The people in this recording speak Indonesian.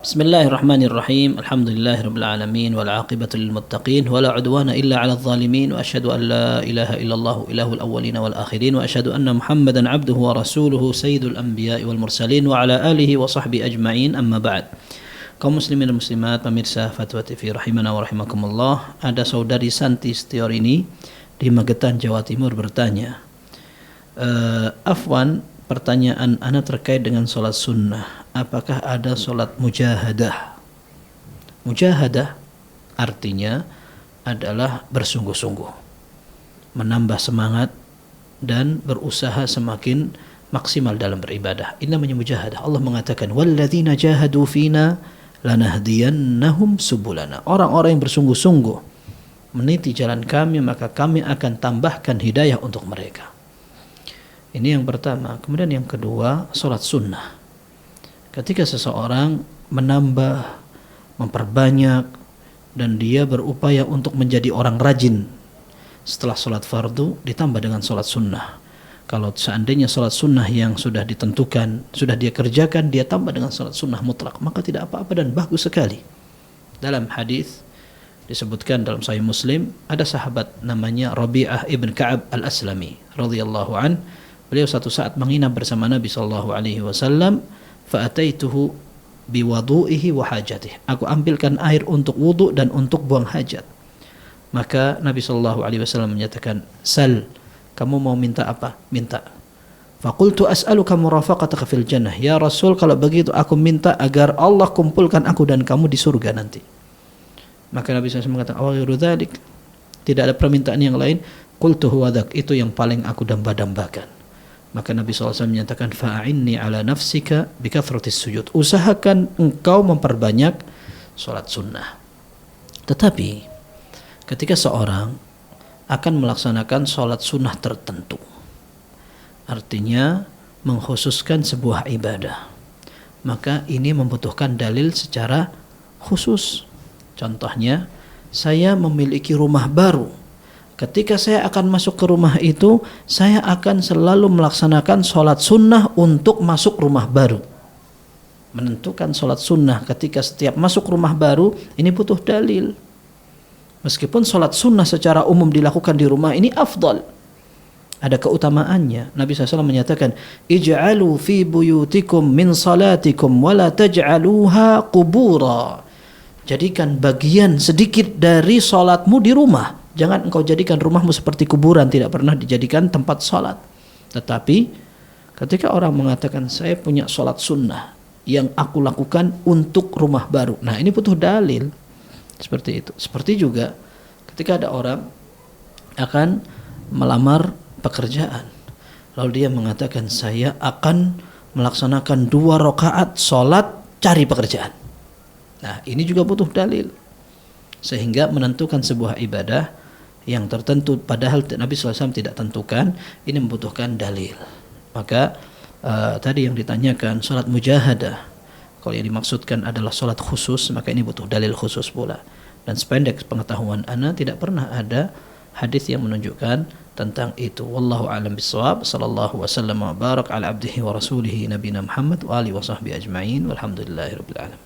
Bismillahirrahmanirrahim. Alhamdulillahirabbil alamin wal 'aqibatu lil muttaqin wala 'udwana illa 'alal zalimin wa asyhadu an la ilaha illallah ilahul awwalin wal akhirin wa asyhadu anna Muhammadan 'abduhu wa rasuluhu sayyidul anbiya'i wal mursalin wa ala alihi wa sahbihi ajma'in, amma ba'd. Kaum muslimin dan muslimat, pemirsa Fatwa TV rahimana wa rahimakumullah, ada saudari Santi Setiorini di Magetan, Jawa Timur bertanya, Afwan, pertanyaan ana terkait dengan sholat sunnah. Apakah ada sholat mujahadah? Mujahadah artinya adalah bersungguh-sungguh, menambah semangat dan berusaha semakin maksimal dalam beribadah. Ini namanya mujahadah. Allah mengatakan, walladzina jahadu fina lanahdiyannahum subulana. Orang-orang yang bersungguh-sungguh meniti jalan kami, maka kami akan tambahkan hidayah untuk mereka. Ini yang pertama. Kemudian yang kedua, sholat sunnah. Ketika seseorang menambah, memperbanyak, dan dia berupaya untuk menjadi orang rajin, setelah sholat fardu ditambah dengan sholat sunnah. Kalau seandainya sholat sunnah yang sudah ditentukan, sudah dia kerjakan, dia tambah dengan sholat sunnah mutlak, maka tidak apa-apa dan bagus sekali. Dalam hadis disebutkan dalam Sahih Muslim, ada sahabat namanya Rabi'ah ibn Ka'ab al-Aslami radhiyallahu an. Beliau satu saat menginap bersama Nabi sallallahu alaihi wasallam. Fa'ataituhu biwadu'ihi wa hajatih. Aku ambilkan air untuk wudu dan untuk buang hajat. Maka Nabi sallallahu alaihi wasallam menyatakan, "Sal, kamu mau minta apa? Minta." Faqultu as'aluka murafaqataka fil jannah. Ya Rasul, kalau begitu aku minta agar Allah kumpulkan aku dan kamu di surga nanti. Maka Nabi sallallahu alaihi wasallam mengatakan, "Awaghairu dzalik?" Tidak ada permintaan yang lain. Qultu huwa dzak, itu yang paling aku damba-dambakan. Maka Nabi SAW menyatakan, fa'inni ala nafsika bikathratis sujud. Usahakan engkau memperbanyak sholat sunnah. Tetapi ketika seorang akan melaksanakan sholat sunnah tertentu, artinya mengkhususkan sebuah ibadah, maka ini membutuhkan dalil secara khusus. Contohnya, saya memiliki rumah baru. Ketika saya akan masuk ke rumah itu, saya akan selalu melaksanakan sholat sunnah untuk masuk rumah baru. Menentukan sholat sunnah ketika setiap masuk rumah baru, ini butuh dalil. Meskipun sholat sunnah secara umum dilakukan di rumah, ini afdal. Ada keutamaannya. Nabi SAW menyatakan, ij'alu fi buyutikum min salatikum wala taj'aluha qubura. Jadikan bagian sedikit dari sholatmu di rumah. Jangan engkau jadikan rumahmu seperti kuburan, tidak pernah dijadikan tempat sholat. Tetapi ketika orang mengatakan, saya punya sholat sunnah yang aku lakukan untuk rumah baru, nah ini butuh dalil. Seperti itu. Seperti juga ketika ada orang akan melamar pekerjaan, lalu dia mengatakan, saya akan melaksanakan 2 rakaat sholat cari pekerjaan. Nah ini juga butuh dalil. Sehingga menentukan sebuah ibadah yang tertentu padahal Nabi SAW tidak tentukan, ini membutuhkan dalil. Maka tadi yang ditanyakan sholat mujahadah, kalau yang dimaksudkan adalah sholat khusus, maka ini butuh dalil khusus pula. Dan sependek pengetahuan ana, tidak pernah ada hadis yang menunjukkan tentang itu. Wallahu a'lam bishawab. Sallallahu wasallam wa barak ala abdihi wa rasulihi nabiyina Muhammad wa alihi wa sahbihi ajma'in. Walhamdulillahirabbil alamin.